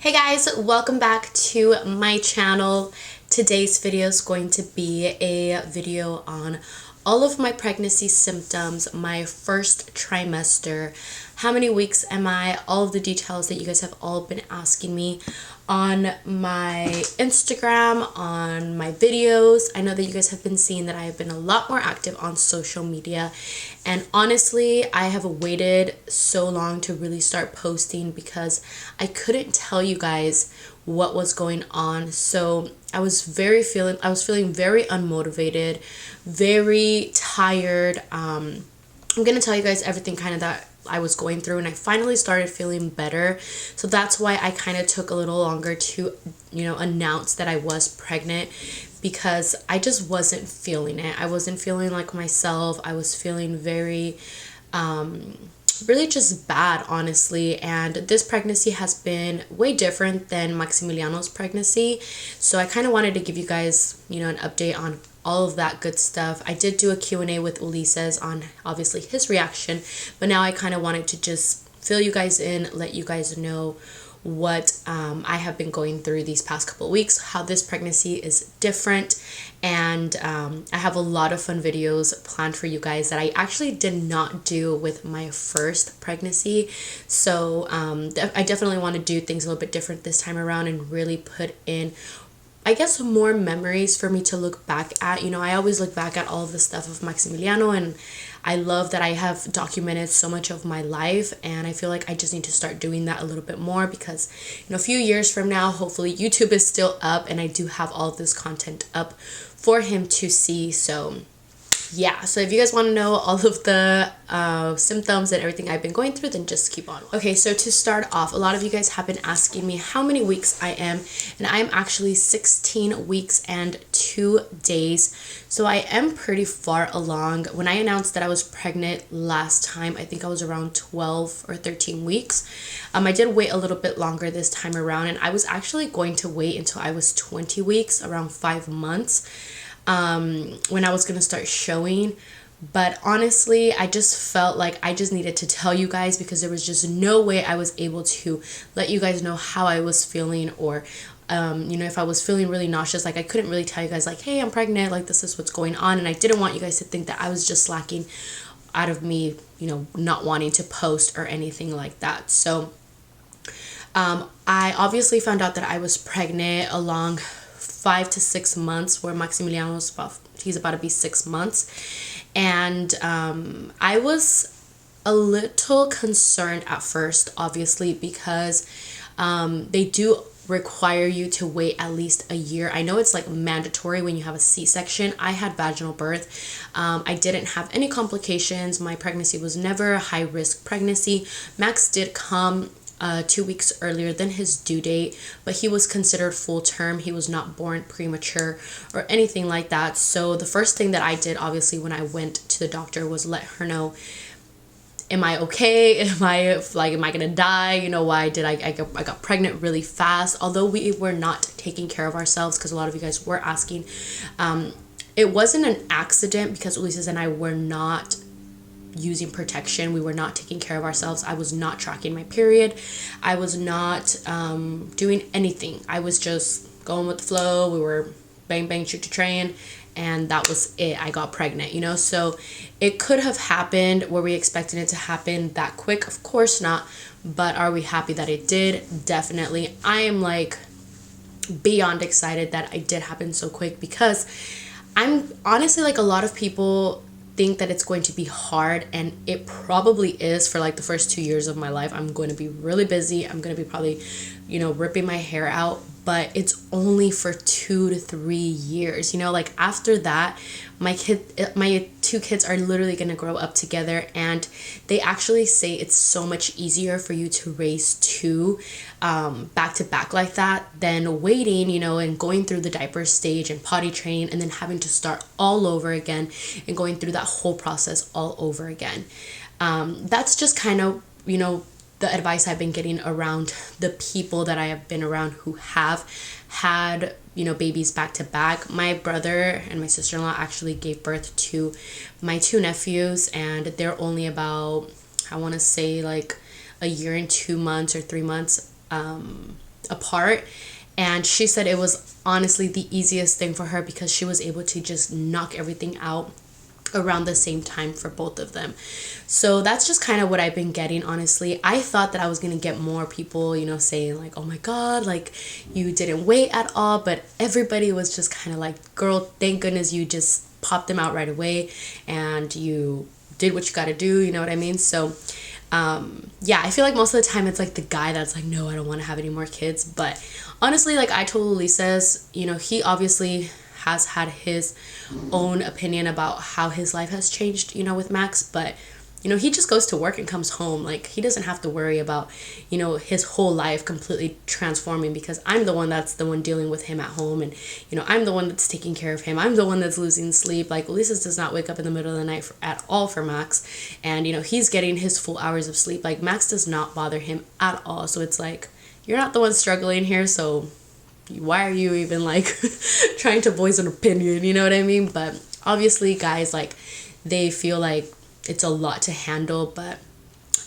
Hey guys, welcome back to my channel. Today's video is going to be a video on all of my pregnancy symptoms, my first trimester, how many weeks am I, all of the details that you guys have all been asking me on my Instagram, on my videos. I know that you guys have been seeing that I have been a lot more active on social media, and honestly I have waited so long to really start posting because I couldn't tell you guys what was going on. So I was feeling very unmotivated, very tired. I'm gonna tell you guys everything kind of that I was going through, and I finally started feeling better. So that's why I kind of took a little longer to announce that I was pregnant, because I just wasn't feeling it. I wasn't feeling like myself. I was feeling very really just bad, honestly. And this pregnancy has been way different than Maximiliano's pregnancy, so I kind of wanted to give you guys an update on all of that good stuff. I did do a Q&A with Ulises on obviously his reaction, but now I kind of wanted to just fill you guys in, let you guys know what I have been going through these past couple of weeks, how this pregnancy is different, and I have a lot of fun videos planned for you guys that I actually did not do with my first pregnancy. So I definitely want to do things a little bit different this time around and really put in, I guess, more memories for me to look back at. I always look back at all of the stuff of Maximiliano, and I love that I have documented so much of my life, and I feel like I just need to start doing that a little bit more, because a few years from now, hopefully YouTube is still up and I do have all of this content up for him to see. So yeah, so if you guys want to know all of the symptoms and everything I've been going through, then just keep on. Okay, so to start off, a lot of you guys have been asking me how many weeks I am, and I'm actually 16 weeks and 2 days. So I am pretty far along. When I announced that I was pregnant last time, I think I was around 12 or 13 weeks. I did wait a little bit longer this time around, and I was actually going to wait until I was 20 weeks, around 5 months. When I was gonna start showing, but honestly I just felt like I just needed to tell you guys, because there was just no way I was able to let you guys know how I was feeling, or if I was feeling really nauseous. Like, I couldn't really tell you guys like, hey, I'm pregnant, like this is what's going on, and I didn't want you guys to think that I was just slacking out of me not wanting to post or anything like that. So I obviously found out that I was pregnant along 5 to 6 months, where Maximiliano was he's about to be 6 months. And I was a little concerned at first, obviously, because they do require you to wait at least a year. I know it's like mandatory when you have a C-section. I had vaginal birth. I didn't have any complications. My pregnancy was never a high-risk pregnancy. Max did come 2 weeks earlier than his due date, but he was considered full term. He was not born premature or anything like that. So the first thing that I did, obviously, when I went to the doctor was let her know, am I okay? Am I gonna die? Why did I got pregnant really fast? Although we were not taking care of ourselves, because a lot of you guys were asking. It wasn't an accident, because Ulises and I were not using protection. We were not taking care of ourselves. I was not tracking my period. I was not doing anything. I was just going with the flow. We were bang bang shoot to train, and that was it. I got pregnant, so it could have happened. Were we expecting it to happen that quick? Of course not. But are we happy that it did? Definitely. I am like beyond excited that it did happen so quick, because I'm honestly, like, a lot of people think that it's going to be hard, and it probably is. For like the first 2 years of my life, I'm going to be really busy. I'm going to be probably ripping my hair out, but it's only for 2 to 3 years. Like, after that, my 2 kids are literally going to grow up together, and they actually say it's so much easier for you to raise 2 back to back like that than waiting, and going through the diaper stage and potty train, and then having to start all over again and going through that whole process all over again. That's just kind of the advice I've been getting around the people that I have been around who have had babies back to back. My brother and my sister-in-law actually gave birth to my 2 nephews, and they're only about, I want to say, like a year and 2 months or 3 months apart. And she said it was honestly the easiest thing for her because she was able to just knock everything out around the same time for both of them. So that's just kind of what I've been getting, honestly. I thought that I was going to get more people, you know, saying like, oh my God, like you didn't wait at all. But everybody was just kind of like, girl, thank goodness you just popped them out right away and you did what you got to do. You know what I mean? So yeah, I feel like most of the time it's like the guy that's like, no, I don't want to have any more kids. But honestly, like I told Lisa's, you know, he obviously has had his own opinion about how his life has changed, you know, with Max. But, you know, he just goes to work and comes home. Like, he doesn't have to worry about, you know, his whole life completely transforming because I'm the one that's the one dealing with him at home. And, you know, I'm the one that's taking care of him. I'm the one that's losing sleep. Like, Lisa does not wake up in the middle of the night at all for Max. And, you know, he's getting his full hours of sleep. Like, Max does not bother him at all. So it's like, you're not the one struggling here, so why are you even like trying to voice an opinion, you know what I mean? But obviously guys, like, they feel like it's a lot to handle, but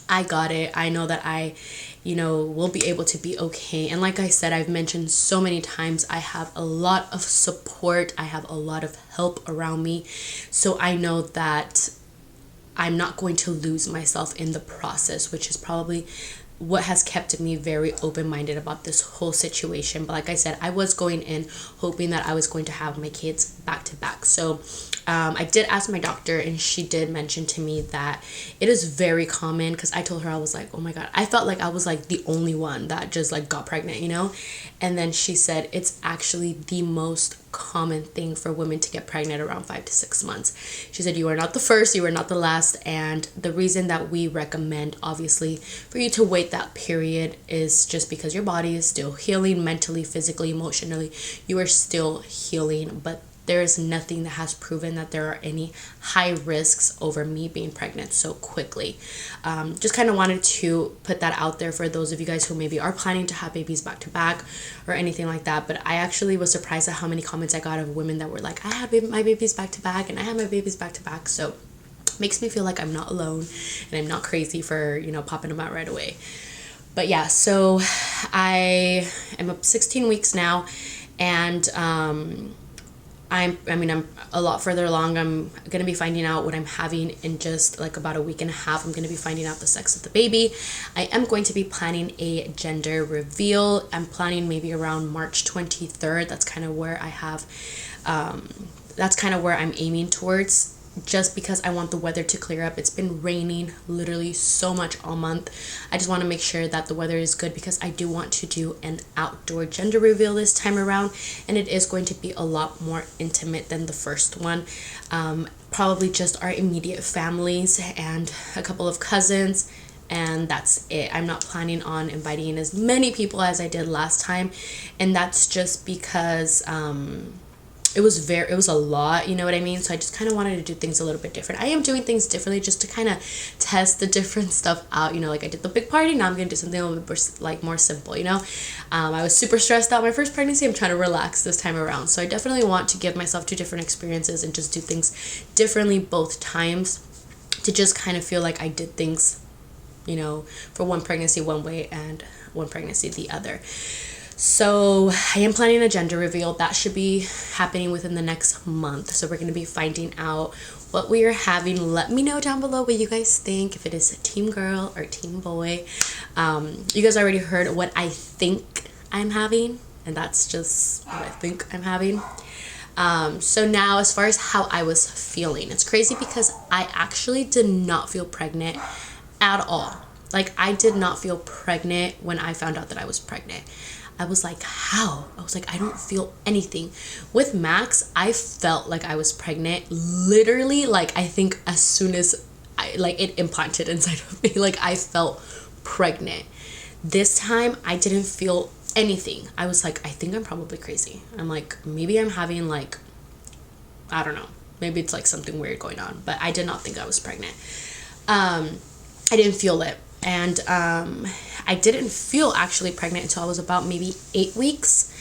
I got it. I know that I, you know, will be able to be okay. And like I said, I've mentioned so many times, I have a lot of support. I have a lot of help around me. So I know that I'm not going to lose myself in the process, which is probably what has kept me very open-minded about this whole situation. But like I said, I was going in hoping that I was going to have my kids back to back. So I did ask my doctor, and she did mention to me that it is very common, because I told her, I was like, oh my God, I felt like I was like the only one that just like got pregnant, you know? And then she said it's actually the most common thing for women to get pregnant around 5 to 6 months. She said, you are not the first, you are not the last. And the reason that we recommend, obviously, for you to wait that period is just because your body is still healing mentally, physically, emotionally. You are still healing, but there is nothing that has proven that there are any high risks over me being pregnant so quickly. Just kind of wanted to put that out there for those of you guys who maybe are planning to have babies back to back or anything like that. But I actually was surprised at how many comments I got of women that were like, I had my babies back to back, and I had my babies back to back. So makes me feel like I'm not alone and I'm not crazy for, you know, popping them out right away. But yeah, so I am up 16 weeks now, and I'm a lot further along. I'm going to be finding out what I'm having in just like about a week and a half. I'm going to be finding out the sex of the baby. I am going to be planning a gender reveal. I'm planning maybe around March 23rd. That's kind of where I have, that's kind of where I'm aiming towards, just because I want the weather to clear up. It's been raining literally so much all month. I just want to make sure that the weather is good, because I do want to do an outdoor gender reveal this time around, and it is going to be a lot more intimate than the first one. Probably just our immediate families and a couple of cousins, and that's it. I'm not planning on inviting as many people as I did last time, and that's just because it was a lot, you know what I mean? So I just kind of wanted to do things a little bit different. I am doing things differently just to kind of test the different stuff out, you know, like I did the big party, now I'm going to do something a little bit like more simple, you know? I was super stressed out my first pregnancy. I'm trying to relax this time around. So I definitely want to give myself 2 different experiences and just do things differently both times, to just kind of feel like I did things, you know, for one pregnancy one way and one pregnancy the other. So I am planning a gender reveal that should be happening within the next month. So we're going to be finding out what we are having. Let me know down below what you guys think, if it is a team girl or team boy. You guys already heard what I think I'm having, and that's just what I think I'm having. So now, as far as how I was feeling, it's crazy because I actually did not feel pregnant at all. Like, I did not feel pregnant when I found out that I was pregnant. I was like, how? I was like, I don't feel anything. With Max, I felt like I was pregnant. Literally, like, I think as soon as it implanted inside of me, like, I felt pregnant. This time, I didn't feel anything. I was like, I think I'm probably crazy. I'm like, maybe I'm having like, I don't know. Maybe it's like something weird going on. But I did not think I was pregnant. I didn't feel it. And I didn't feel actually pregnant until I was about maybe 8 weeks.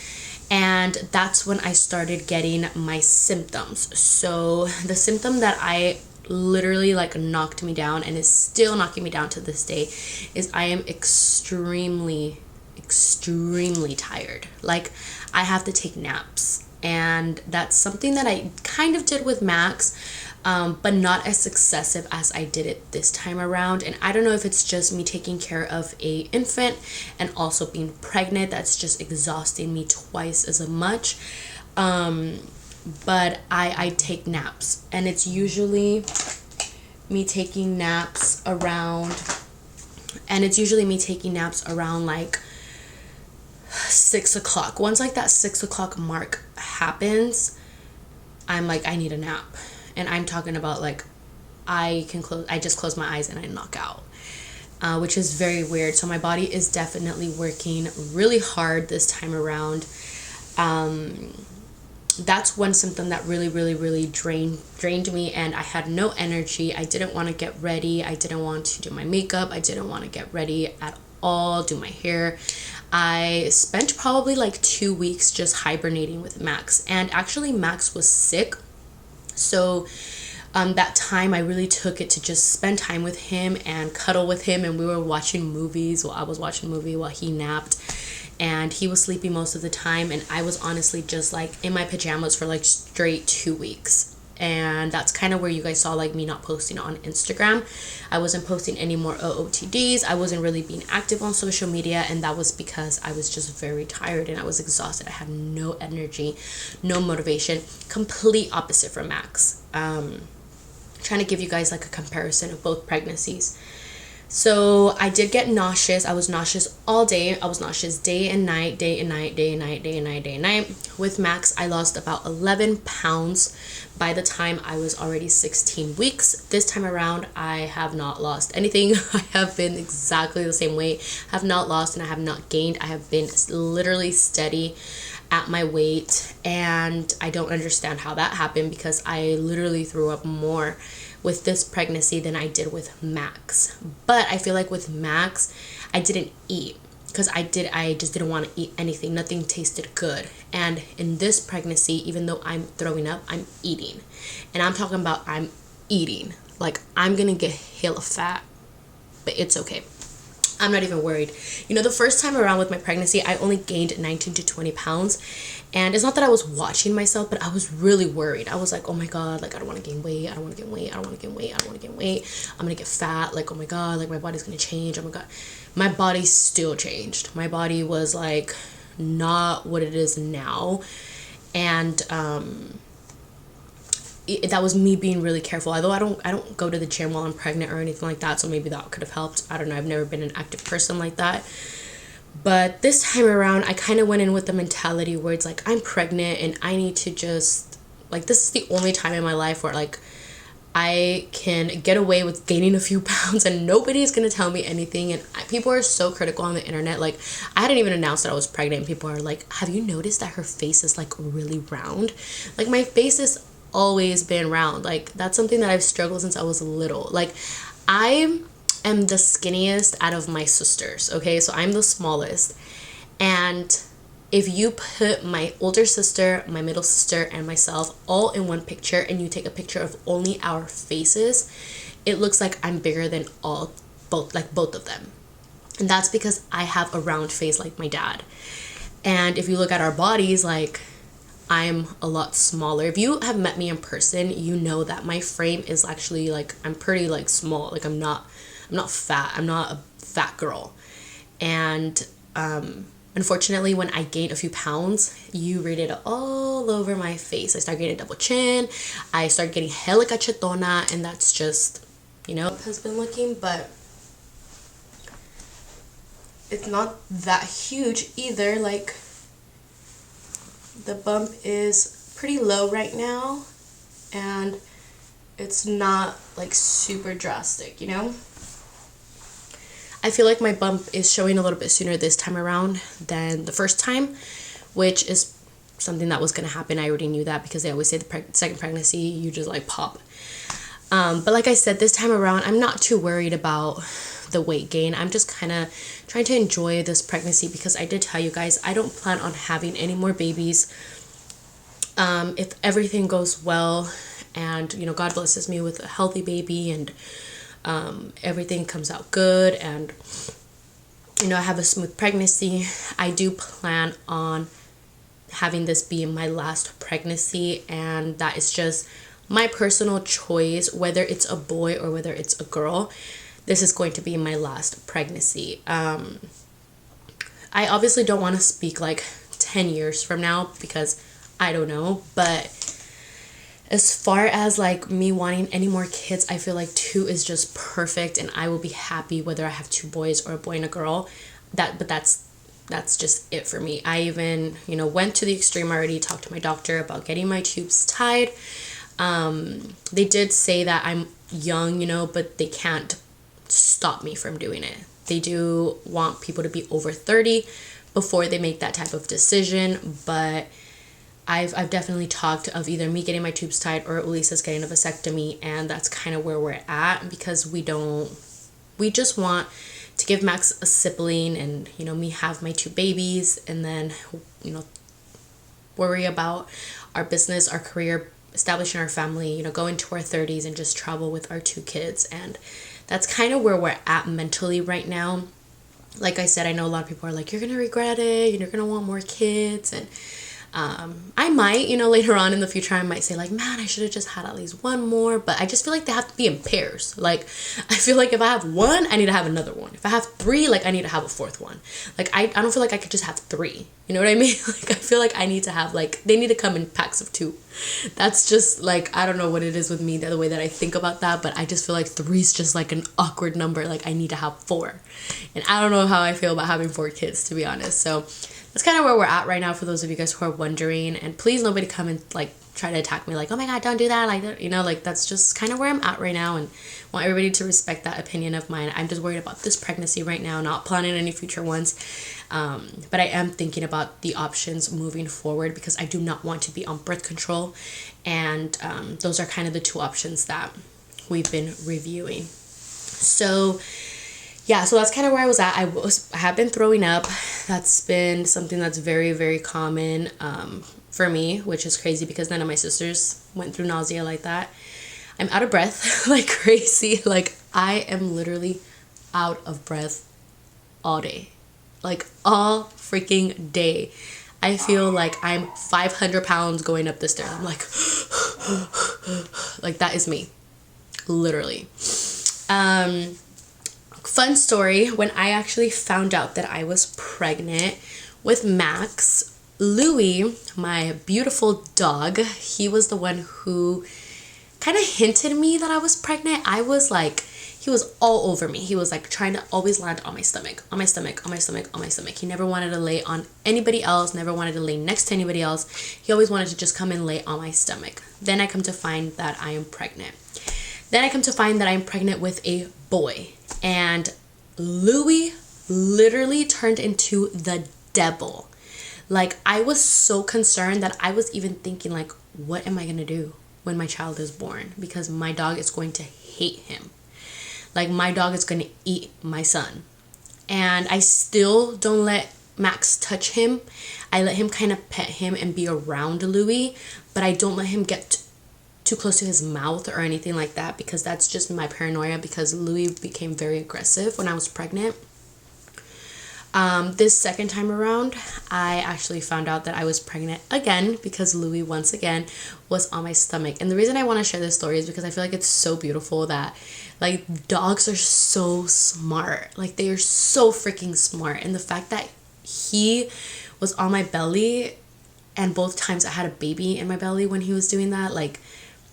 And that's when I started getting my symptoms. So the symptom that I literally like knocked me down and is still knocking me down to this day is I am extremely extremely tired. Like, I have to take naps, and that's something that I kind of did with Max, but not as excessive as I did it this time around. And I don't know if it's just me taking care of a infant and also being pregnant that's just exhausting me twice as much. But I take naps, and it's usually me taking naps around like 6 o'clock. Once like that 6 o'clock mark happens, I'm like, I need a nap. And I'm talking about like, I just close my eyes and I knock out, which is very weird. So my body is definitely working really hard this time around. That's one symptom that really drained me, and I had no energy. I didn't want to get ready. I didn't want to do my makeup. I didn't want to get ready at all, do my hair. I spent probably like 2 weeks just hibernating with Max, and actually Max was sick. So that time I really took it to just spend time with him and cuddle with him, and we were watching movies. Well, I was watching a movie while he napped, and he was sleeping most of the time, and I was honestly just like in my pajamas for like straight 2 weeks. And that's kind of where you guys saw like me not posting on Instagram. I wasn't posting any more OOTDs. I wasn't really being active on social media, and that was because I was just very tired and I was exhausted. I had no energy, no motivation. Complete opposite from Max. Trying to give you guys like a comparison of both pregnancies. So I did get nauseous. I was nauseous all day. I was nauseous day and night. With Max, I lost about 11 pounds by the time I was already 16 weeks. This time around, I have not lost anything. I have been exactly the same weight. I have not lost and I have not gained. I have been literally steady at my weight, and I don't understand how that happened, because I literally threw up more with this pregnancy than I did with Max. But I feel like with Max, I didn't eat because I just didn't want to eat anything. Nothing tasted good. And in this pregnancy, even though I'm throwing up, I'm eating. And I'm talking about I'm eating. Like, I'm gonna get hella fat, but it's okay. I'm not even worried. You know, the first time around with my pregnancy, I only gained 19 to 20 pounds. And it's not that I was watching myself, but I was really worried. I was like, oh my God, like, I don't want to gain weight. I don't want to gain weight. I don't want to gain weight. I don't want to gain weight. I'm going to get fat. Like, oh my God, like, my body's going to change. Oh my God. My body still changed. My body was like not what it is now. And, that was me being really careful. Although I don't go to the gym while I'm pregnant or anything like that, so maybe that could have helped. I don't know. I've never been an active person like that. But this time around, I kind of went in with the mentality where it's like, I'm pregnant and I need to just, like, this is the only time in my life where, like, I can get away with gaining a few pounds and nobody's going to tell me anything. And people are so critical on the internet. Like, I hadn't even announced that I was pregnant, and people are like, have you noticed that her face is, like, really round? Like, my face is always been round. Like, that's something that I've struggled since I was little. Like, I am the skinniest out of my sisters, okay? So I'm the smallest, and if you put my older sister, my middle sister, and myself all in one picture, and you take a picture of only our faces, it looks like I'm bigger than both of them. And that's because I have a round face like my dad. And if you look at our bodies, like, I'm a lot smaller. If you have met me in person, you know that my frame is actually, like, I'm pretty, like, small. Like, I'm not fat. I'm not a fat girl. And unfortunately, when I gained a few pounds, you read it all over my face. I started getting a double chin. I started getting hella cachetona, and that's just, you know, has been looking, but it's not that huge either. Like, the bump is pretty low right now, and it's not, like, super drastic, you know? I feel like my bump is showing a little bit sooner this time around than the first time, which is something that was going to happen. I already knew that, because they always say the second pregnancy, you just, like, pop. But like I said, this time around, I'm not too worried about the weight gain. I'm just kind of trying to enjoy this pregnancy, because I did tell you guys I don't plan on having any more babies. If everything goes well and, you know, God blesses me with a healthy baby, and everything comes out good, and I have a smooth pregnancy. I do plan on having this be my last pregnancy, and that is just my personal choice, whether it's a boy or whether it's a girl. This is going to be my last pregnancy. I obviously don't want to speak like 10 years from now because I don't know, but as far as like me wanting any more kids, I feel like 2 is just perfect, and I will be happy whether I have 2 boys or a boy and a girl. But that's just it for me. I even, went to the extreme already, talked to my doctor about getting my tubes tied. They did say that I'm young, but they can't stop me from doing it. They do want people to be over 30 before they make that type of decision, but I've definitely talked of either me getting my tubes tied or Elisa's getting a vasectomy, and that's kind of where we're at, because we just want to give Max a sibling and, me have my 2 babies, and then, worry about our business, our career, establishing our family, go into our 30s and just travel with our 2 kids. And that's kind of where we're at mentally right now. Like I said, I know a lot of people are like, you're going to regret it, you're going to want more kids. And I might, later on in the future, I might say like, man, I should have just had at least one more. But I just feel like they have to be in pairs. Like, I feel like if I have 1, I need to have another one. If I have 3, like, I need to have a 4th one. Like, I don't feel like I could just have 3. You know what I mean? Like, I feel like I need to have, like, they need to come in packs of 2. That's just, like, I don't know what it is with me, the way that I think about that. But I just feel like 3 is just, like, an awkward number. Like, I need to have 4. And I don't know how I feel about having 4 kids, to be honest. So that's kind of where we're at right now, for those of you guys who are wondering. And please, nobody come and like try to attack me like, oh my god, don't do that, like that, like that's just kind of where I'm at right now, and want everybody to respect that opinion of mine. I'm just worried about this pregnancy right now, not planning any future ones, but I am thinking about the options moving forward, because I do not want to be on birth control, and those are kind of the 2 options that we've been reviewing. So yeah, so that's kind of where I was at. I have been throwing up. That's been something that's very, very common for me, which is crazy because none of my sisters went through nausea like that. I'm out of breath like crazy. Like, I am literally out of breath all day. Like, all freaking day. I feel like I'm 500 pounds going up the stairs. I'm like, like, that is me. Literally. Fun story, when I actually found out that I was pregnant with Max, Louie, my beautiful dog, he was the one who kind of hinted me that I was pregnant. I was like, he was all over me. He was like trying to always land on my stomach, on my stomach, on my stomach, on my stomach. He never wanted to lay on anybody else, never wanted to lay next to anybody else. He always wanted to just come and lay on my stomach. Then I come to find that I am pregnant. Then I come to find that I'm pregnant with a boy. And Louie literally turned into the devil. Like, I was so concerned that I was even thinking like, what am I going to do when my child is born? Because my dog is going to hate him. Like, my dog is going to eat my son. And I still don't let Max touch him. I let him kind of pet him and be around Louie, but I don't let him get too close to his mouth or anything like that, because that's just my paranoia, because Louie became very aggressive when I was pregnant. This second time around, I actually found out that I was pregnant again because Louie once again was on my stomach. And the reason I want to share this story is because I feel like it's so beautiful that, like, dogs are so smart. Like, they are so freaking smart. And the fact that he was on my belly, and both times I had a baby in my belly when he was doing that, like,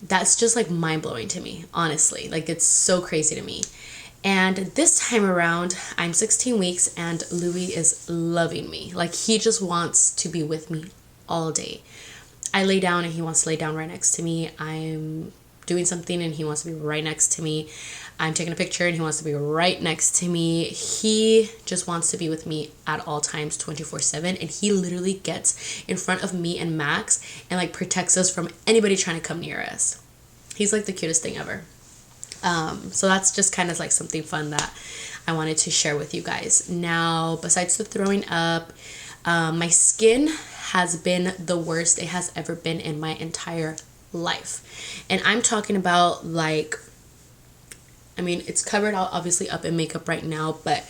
that's just like mind-blowing to me, honestly. Like, it's so crazy to me. And this time around, I'm 16 weeks and Louie is loving me. Like, he just wants to be with me all day. I lay down and he wants to lay down right next to me. I'm doing something and he wants to be right next to me. I'm taking a picture and he wants to be right next to me. He just wants to be with me at all times, 24/7. And he literally gets in front of me and Max and like protects us from anybody trying to come near us. He's like the cutest thing ever. So that's just kind of like something fun that I wanted to share with you guys. Now, besides the throwing up, my skin has been the worst it has ever been in my entire life. And I'm talking about, like, I mean, it's covered obviously up in makeup right now, but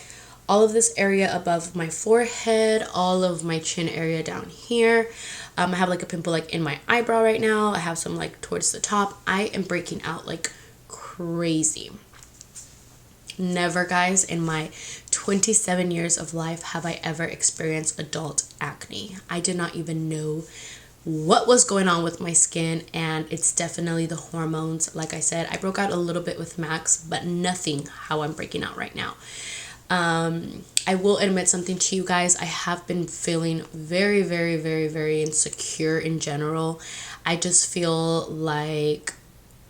all of this area above my forehead, all of my chin area down here. I have like a pimple like in my eyebrow right now. I have some like towards the top. I am breaking out like crazy. Never, guys, in my 27 years of life have I ever experienced adult acne. I did not even know what was going on with my skin, and it's definitely the hormones. Like I said, I broke out a little bit with Max, but nothing how I'm breaking out right now. I will admit something to you guys. I have been feeling very, very, very, very insecure in general. I just feel like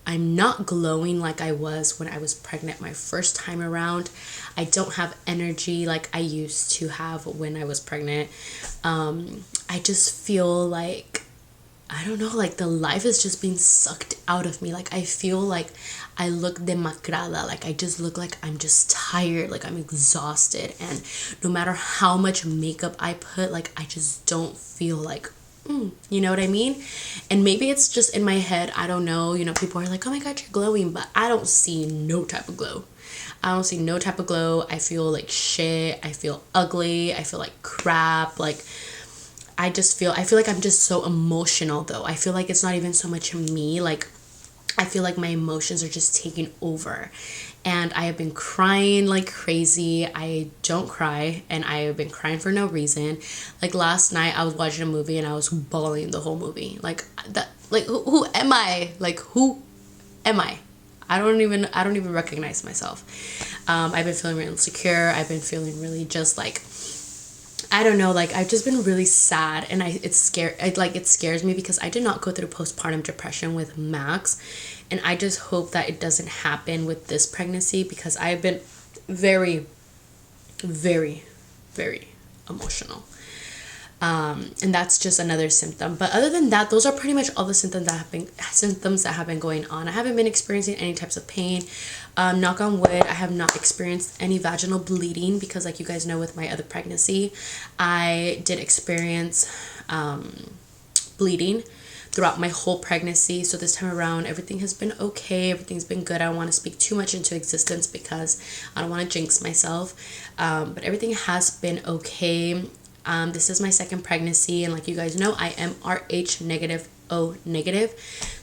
I'm not glowing like I was when I was pregnant my first time around. I don't have energy like I used to have when I was pregnant. I just feel like, I don't know, like the life is just being sucked out of me. Like I feel like I look demacrada, like I just look like I'm just tired, like I'm exhausted, and no matter how much makeup I put, like I just don't feel like, you know what I mean? And maybe it's just in my head, I don't know, you know, people are like, oh my god, you're glowing, but I don't see no type of glow. I don't see no type of glow. I feel like shit. I feel ugly. I feel like crap. Like I feel like I'm just so emotional though. I feel like it's not even so much me. Like I feel like my emotions are just taking over, and I have been crying like crazy. I don't cry, and I have been crying for no reason. Like last night I was watching a movie and I was bawling the whole movie. Like that, like who am I? Like who am I? I don't even recognize myself. I've been feeling really insecure. I've been feeling really just like, I don't know, like I've just been really sad, and it scares me because I did not go through postpartum depression with Max, and I just hope that it doesn't happen with this pregnancy, because I've been very, very, very emotional. And that's just another symptom. But other than that, those are pretty much all the symptoms that have been going on. I haven't been experiencing any types of pain. Knock on wood, I have not experienced any vaginal bleeding, because like you guys know, with my other pregnancy, I did experience bleeding throughout my whole pregnancy. So this time around, everything has been okay. Everything's been good. I don't want to speak too much into existence because I don't want to jinx myself. But everything has been okay. This is my second pregnancy, and like you guys know, I am Rh negative, O negative.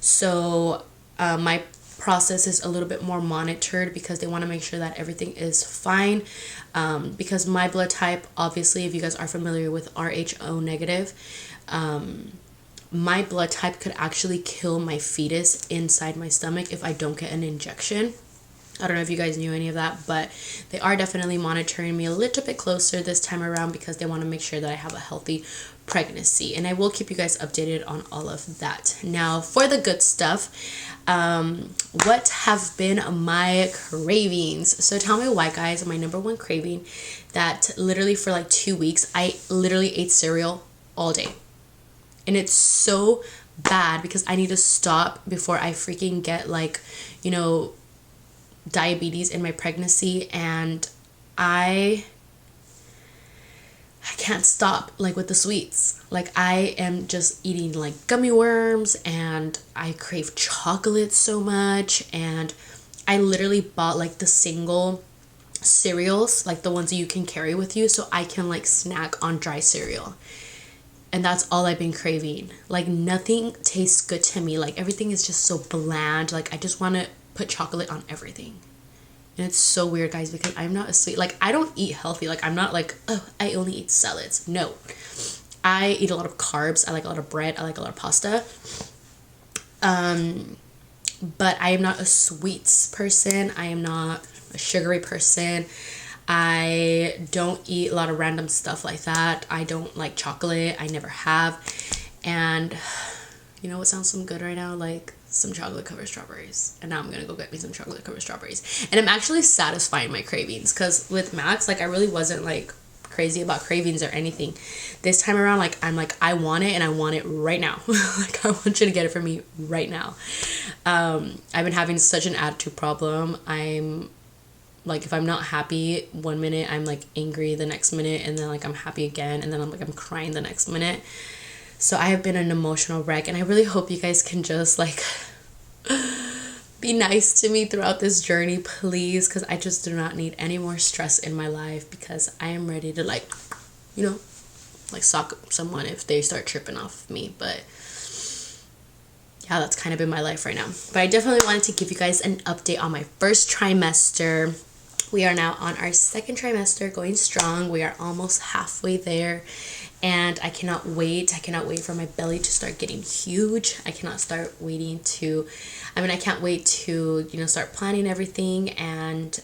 So my process is a little bit more monitored, because they want to make sure that everything is fine. Because my blood type, obviously, if you guys are familiar with Rho negative, my blood type could actually kill my fetus inside my stomach if I don't get an injection. I don't know if you guys knew any of that, but they are definitely monitoring me a little bit closer this time around, because they want to make sure that I have a healthy pregnancy. And I will keep you guys updated on all of that. Now, for the good stuff, what have been my cravings? So tell me why, guys. My number one craving, that literally for like 2 weeks, I literally ate cereal all day. And it's so bad, because I need to stop before I freaking get like, you know, diabetes in my pregnancy. And I can't stop like with the sweets. Like I am just eating like gummy worms, and I crave chocolate so much. And I literally bought like the single cereals, like the ones that you can carry with you, so I can like snack on dry cereal. And that's all I've been craving. Like nothing tastes good to me. Like everything is just so bland. Like I just want to put chocolate on everything. And it's so weird, guys, because I'm not a sweet, like I don't eat healthy. Like I'm not like, oh, I only eat salads. No, I eat a lot of carbs. I like a lot of bread. I like a lot of pasta. But I am not a sweets person. I am not a sugary person. I don't eat a lot of random stuff like that. I don't like chocolate. I never have. And you know what sounds so good right now? Like some chocolate covered strawberries. And now I'm gonna go get me some chocolate covered strawberries. And I'm actually satisfying my cravings, because with Max, like I really wasn't like crazy about cravings or anything. This time around, like I'm like, I want it, and I want it right now. Like I want you to get it for me right now. I've been having such an attitude problem. I'm like, if I'm not happy 1 minute, I'm like angry the next minute, and then like I'm happy again, and then I'm crying the next minute. So I have been an emotional wreck, and I really hope you guys can just like Be nice to me throughout this journey, please, because I just do not need any more stress in my life, because I am ready to, like, you know, like sock someone if they start tripping off me. But yeah, that's kind of been my life right now. But I definitely wanted to give you guys an update on my first trimester. We are now on our second trimester, going strong. We are almost halfway there, and I cannot wait. I cannot wait for my belly to start getting huge. I can't wait to, you know, start planning everything. And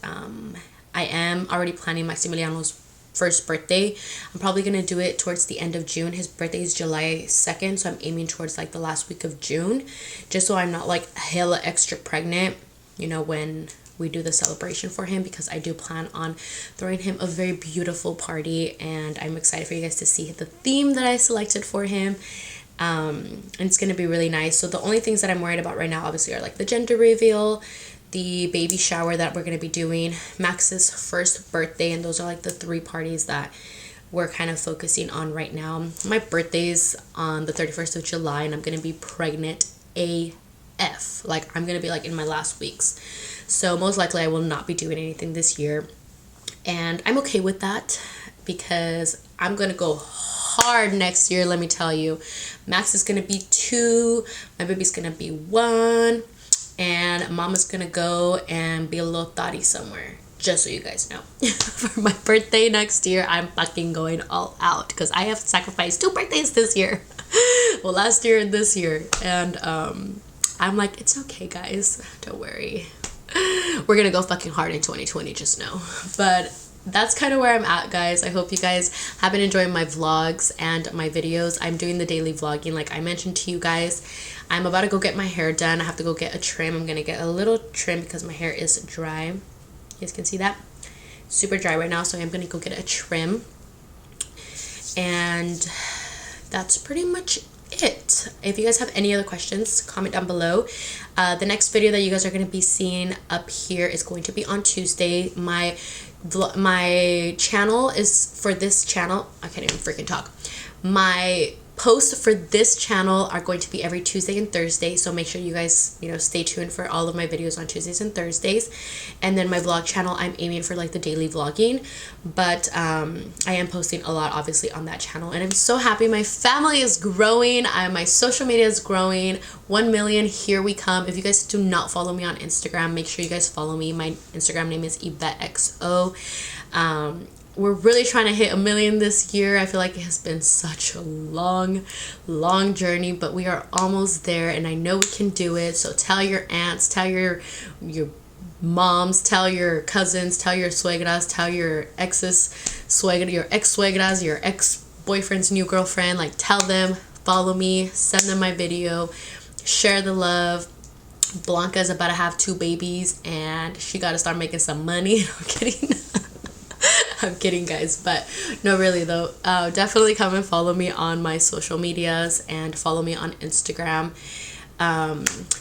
I am already planning Maximiliano's first birthday. I'm probably gonna do it towards the end of June. His birthday is July 2nd, so I'm aiming towards like the last week of June, just so I'm not like hella extra pregnant, you know, when we do the celebration for him, because I do plan on throwing him a very beautiful party, and I'm excited for you guys to see the theme that I selected for him. And it's gonna be really nice. So the only things that I'm worried about right now obviously are like the gender reveal, the baby shower that we're going to be doing, Max's first birthday, and those are like the 3 parties that we're kind of focusing on right now. My birthday's on the 31st of July, and I'm going to be pregnant AF. Like, I'm going to be like in my last weeks. So most likely I will not be doing anything this year. And I'm okay with that, because I'm going to go hard next year, let me tell you. Max is going to be 2, my baby's going to be 1. And mama's gonna go and be a little thotty somewhere, just so you guys know. For my birthday next year, I'm fucking going all out, because I have sacrificed 2 birthdays this year. Well, last year and this year. And I'm like, it's okay, guys, don't worry. We're gonna go fucking hard in 2020, just know. But that's kind of where I'm at, guys. I hope you guys have been enjoying my vlogs and my videos. I'm doing the daily vlogging like I mentioned to you guys. I'm about to go get my hair done. I have to go get a trim. I'm gonna get a little trim because my hair is dry. You guys can see that? Super dry right now, so I'm gonna go get a trim. And that's pretty much it. If you guys have any other questions, comment down below. The next video that you guys are going to be seeing up here is going to be on Tuesday. My channel is, for this channel, I can't even freaking talk. My posts for this channel are going to be every Tuesday and Thursday, so make sure you guys, you know, stay tuned for all of my videos on Tuesdays and Thursdays. And then my vlog channel, I'm aiming for like the daily vlogging, but I am posting a lot obviously on that channel, and I'm so happy. My family is growing, my social media is growing. 1 million, here we come. If you guys do not follow me on Instagram, make sure you guys follow me. My Instagram name is Evettexo. We're really trying to hit 1 million this year. I feel like it has been such a long journey, but we are almost there, and I know we can do it. So tell your aunts, tell your moms, tell your cousins, tell your suegras, tell your exes, your ex-suegras, your ex-boyfriend's new girlfriend. Like, tell them, follow me, send them my video, share the love. Blanca's about to have 2 babies, and she got to start making some money. I'm kidding. I'm kidding, guys, but no, really though, definitely come and follow me on my social medias and follow me on Instagram,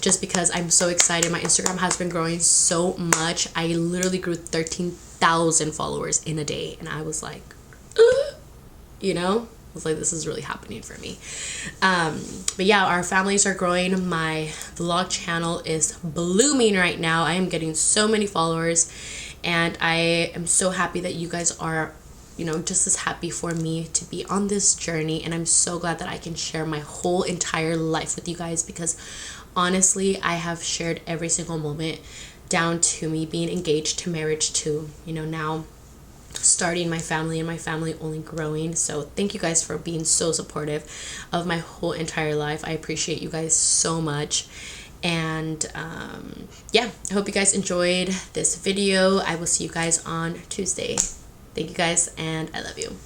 just because I'm so excited. My Instagram has been growing so much. I literally grew 13,000 followers in a day, and I was like, you know, I was like, this is really happening for me. But yeah, our families are growing. My vlog channel is blooming right now. I am getting so many followers, and I am so happy that you guys are, you know, just as happy for me to be on this journey. And I'm so glad that I can share my whole entire life with you guys, because honestly, I have shared every single moment, down to me being engaged, to marriage, to, you know, now starting my family, and my family only growing. So thank you guys for being so supportive of my whole entire life. I appreciate you guys so much. And yeah, I hope you guys enjoyed this video. I will see you guys on Tuesday. Thank you guys, and I love you.